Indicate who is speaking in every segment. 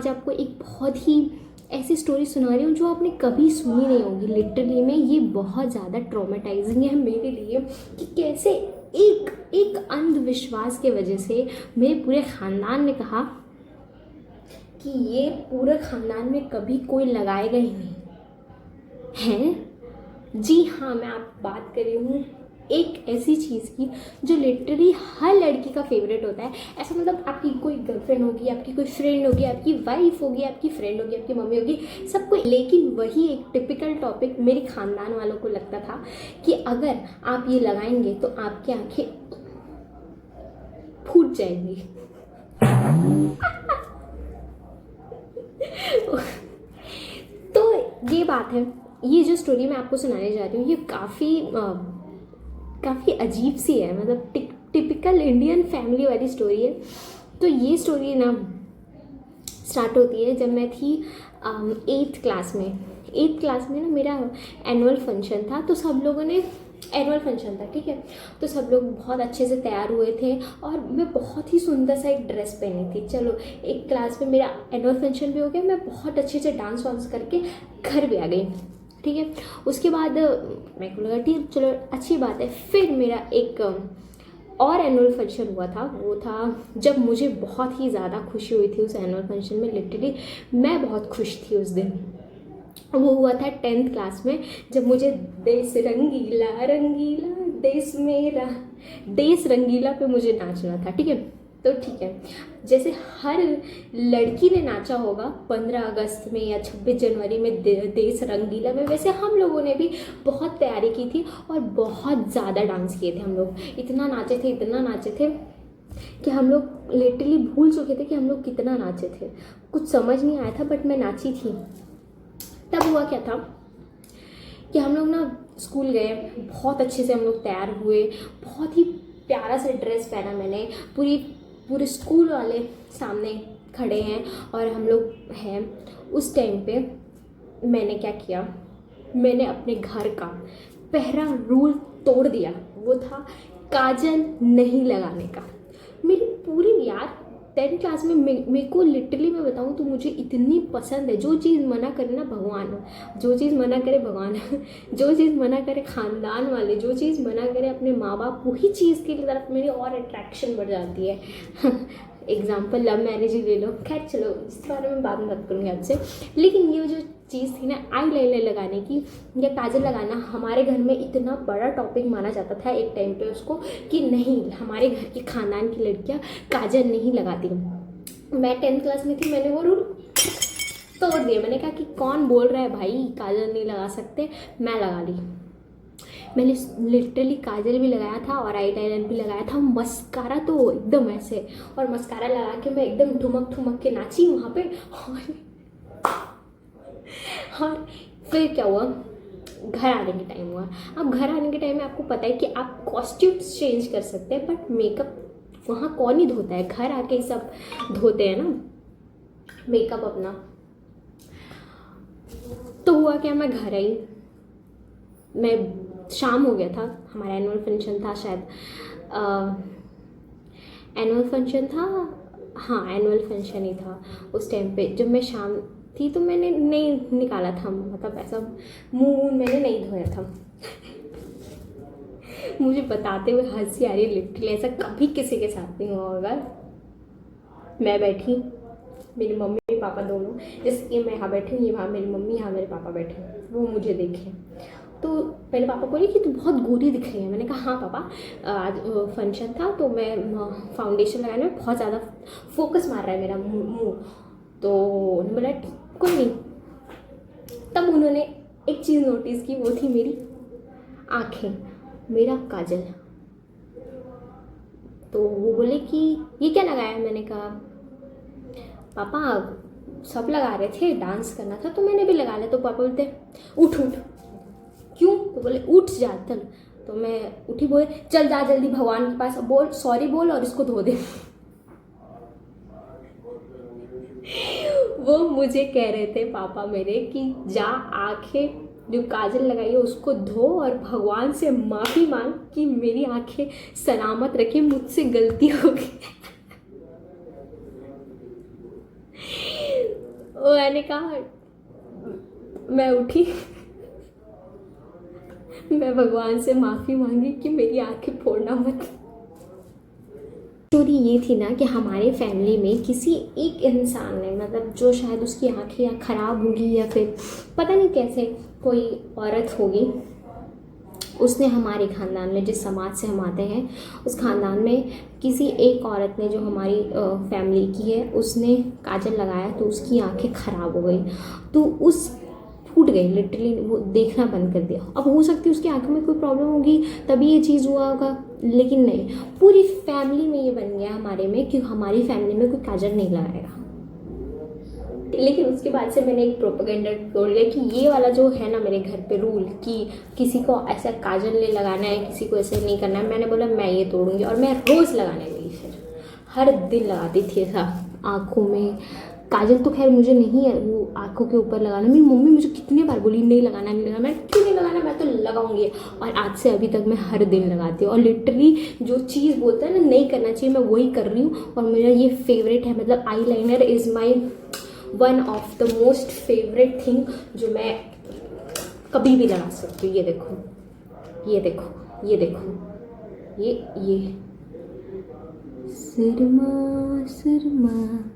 Speaker 1: आज आपको एक बहुत ही ऐसी स्टोरी सुना रही हूँ जो आपने कभी सुनी नहीं होगी। लिटरली में ये बहुत ज़्यादा ट्रॉमेटाइजिंग है मेरे लिए कि कैसे एक एक अंधविश्वास के वजह से मेरे पूरे ख़ानदान ने कहा कि ये पूरे ख़ानदान में कभी कोई लगाएगा ही नहीं है। जी हाँ, मैं आप बात कर रही हूँ एक ऐसी चीज़ की जो लिटरली हर लड़की का फेवरेट होता है। ऐसा मतलब आपकी कोई गर्लफ्रेंड होगी, आपकी कोई फ्रेंड होगी, आपकी वाइफ होगी, आपकी फ्रेंड होगी, आपकी मम्मी होगी, सबको। लेकिन वही एक टिपिकल टॉपिक मेरे ख़ानदान वालों को लगता था कि अगर आप ये लगाएंगे तो आपकी आंखें फूट जाएंगी। तो ये बात है, ये जो स्टोरी मैं आपको सुनाने जा रही हूँ ये काफ़ी अजीब सी है। मतलब टिपिकल इंडियन फैमिली वाली स्टोरी है। तो ये स्टोरी ना स्टार्ट होती है जब मैं थी 8th क्लास में। 8th क्लास में ना मेरा एनुअल फंक्शन था। तो सब लोगों ने एनुअल फंक्शन था, ठीक है। तो सब लोग बहुत अच्छे से तैयार हुए थे और मैं बहुत ही सुंदर सा एक ड्रेस पहनी थी। चलो, एक क्लास में मेरा एनुअल फंक्शन भी हो गया, मैं बहुत अच्छे से डांस वांस करके घर भी आ गई, ठीक है। उसके बाद मेरे को लगा ठीक, चलो अच्छी बात है। फिर मेरा एक और एनुअल फंक्शन हुआ था, वो था जब मुझे बहुत ही ज़्यादा खुशी हुई थी उस एनुअल फंक्शन में। लिटरली मैं बहुत खुश थी उस दिन। वो हुआ था 10th क्लास में, जब मुझे देश रंगीला रंगीला देश मेरा, देश रंगीला पे मुझे नाचना था, ठीक है। तो ठीक है, जैसे हर लड़की ने नाचा होगा 15 अगस्त में या 26 जनवरी में देश रंगीला में, वैसे हम लोगों ने भी बहुत तैयारी की थी और बहुत ज़्यादा डांस किए थे। हम लोग इतना नाचे थे, इतना नाचे थे कि हम लोग लिटरली भूल चुके थे कि हम लोग कितना नाचे थे। कुछ समझ नहीं आया था, बट मैं नाची थी। तब हुआ क्या था कि हम लोग ना स्कूल गए, बहुत अच्छे से हम लोग तैयार हुए, बहुत ही प्यारा सा ड्रेस पहना मैंने। पूरे स्कूल वाले सामने खड़े हैं और हम लोग हैं। उस टाइम पे मैंने क्या किया, मैंने अपने घर का पहला रूल तोड़ दिया। वो था काजल नहीं लगाने का। मेरी पूरी यार 10th क्लास में मेरे को लिटरली मैं बताऊँ तो मुझे इतनी पसंद है। जो चीज़ मना करे ना भगवान, जो चीज़ मना करे भगवान, जो चीज़ मना करे ख़ानदान वाले, जो चीज़ मना करे अपने माँ बाप, वही चीज़ की तरफ मेरी और अट्रैक्शन बढ़ जाती है। एग्जाम्पल लव मैरिज ही ले लो। खैर चलो, इस बारे में बात मत करूँगी आपसे। लेकिन ये जो चीज़ थी ना आई लाइनर लगाने की या काजल लगाना, हमारे घर में इतना बड़ा टॉपिक माना जाता था एक टाइम पे उसको, कि नहीं, हमारे घर की ख़ानदान की लड़कियां काजल नहीं लगाती। मैं 10th क्लास में थी, मैंने वो रूल तोड़ दिया। मैंने कहा कि कौन बोल रहा है भाई काजल नहीं लगा सकते, मैं लगा ली। मैंने लिटरली काजल भी लगाया था और आई लाइनर भी लगाया था, मस्कारा तो एकदम ऐसे, और मस्कारा लगा के मैं एकदम ठुमक ठुमक के नाची वहाँ पे। और फिर क्या हुआ, घर आने के टाइम हुआ। अब घर आने के टाइम में आपको पता है कि आप कॉस्ट्यूम्स चेंज कर सकते हैं, बट मेकअप वहाँ कौन ही धोता है, घर आके ही सब धोते हैं ना मेकअप अपना। तो हुआ क्या, मैं घर आई, मैं शाम हो गया था, हमारा एनुअल फंक्शन था शायद, एनुअल फंक्शन था, हाँ एनुअल फंक्शन ही था उस टाइम पे। जब मैं शाम थी तो मैंने नहीं निकाला था, मतलब ऐसा मुंह मैंने नहीं धोया था। मुझे बताते हुए हंसी आ रही है लिटरली, ऐसा कभी किसी के साथ नहीं हुआ होगा। मैं बैठी, मेरी मम्मी पापा दोनों, जैसे कि मैं यहाँ बैठी हूँ, ये वहाँ मेरी मम्मी, यहाँ मेरे पापा बैठे हैं, वो मुझे देखे। तो पहले पापा बोले कि तू बहुत गोरी दिख रही है। मैंने कहा हाँ पापा, आज फंक्शन था तो मैं फाउंडेशन लगाने में बहुत ज़्यादा फोकस मार रहा है मेरा मुँह। तो उन्होंने बोला कोई नहीं। तब उन्होंने एक चीज़ नोटिस की, वो थी मेरी आँखें, मेरा काजल। तो वो बोले कि ये क्या लगाया। मैंने कहा पापा सब लगा रहे थे, डांस करना था तो मैंने भी लगा लिया। तो पापा बोलते उठ उठ। क्यों, तो बोले उठ जा चल। तो मैं उठी, बोले चल जा जल्दी भगवान के पास, बोल सॉरी बोल और इसको धो दे। वो मुझे कह रहे थे पापा मेरे कि जा आंखें जो काजल लगाई है उसको धो और भगवान से माफ़ी मांग कि मेरी आंखें सलामत रखे, मुझसे गलती हो गई। मैंने कहा, मैं उठी, मैं भगवान से माफ़ी मांगी कि मेरी आंखें फोड़ना मत। स्टोरी ये थी ना कि हमारे फैमिली में किसी एक इंसान ने, मतलब जो शायद उसकी आंखें या ख़राब होगी या फिर पता नहीं कैसे कोई औरत होगी, उसने हमारे ख़ानदान में, जिस समाज से हम आते हैं उस ख़ानदान में किसी एक औरत ने जो हमारी फैमिली की है, उसने काजल लगाया तो उसकी आंखें ख़राब हो गई। तो उस फूट गई लिटरली, वो देखना बंद कर दिया। अब हो सकती है उसकी आंखों में कोई प्रॉब्लम होगी तभी ये चीज़ हुआ होगा, लेकिन नहीं, पूरी फैमिली में ये बन गया हमारे में कि हमारी फैमिली में कोई काजल नहीं लगाएगा। लेकिन उसके बाद से मैंने एक प्रोपेगेंडा तोड़ लिया कि ये वाला जो है ना मेरे घर पे रूल कि किसी को ऐसा काजल नहीं लगाना है, किसी को ऐसे नहीं करना है, मैंने बोला मैं ये तोड़ूंगी। और मैं रोज़ लगाने लगी, फिर हर दिन लगाती थी ऐसा आँखों में काजल। तो खैर मुझे नहीं है वो आँखों के ऊपर लगाना, मेरी मम्मी मुझे कितनी बार बोली नहीं लगाना नहीं लगाना, मैं क्यों नहीं लगाना, मैं तो लगाऊंगी। और आज से अभी तक मैं हर दिन लगाती हूँ। और लिटरली जो चीज़ बोलता है ना नहीं करना चाहिए, मैं वही कर रही हूँ। और मेरा ये फेवरेट है, मतलब eye liner is my one of the most favourite thing जो मैं कभी भी लगा सकती हूँ। ये देखो, ये देखो, ये देखो, ये सुरमा सुरमा।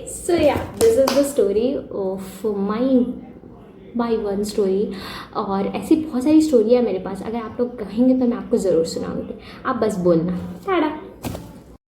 Speaker 1: So yeah, this is the story of my one story। और ऐसी बहुत सारी स्टोरी है मेरे पास, अगर आप लोग कहेंगे तो मैं आपको ज़रूर सुनाऊंगी, आप बस बोलना। टाटा।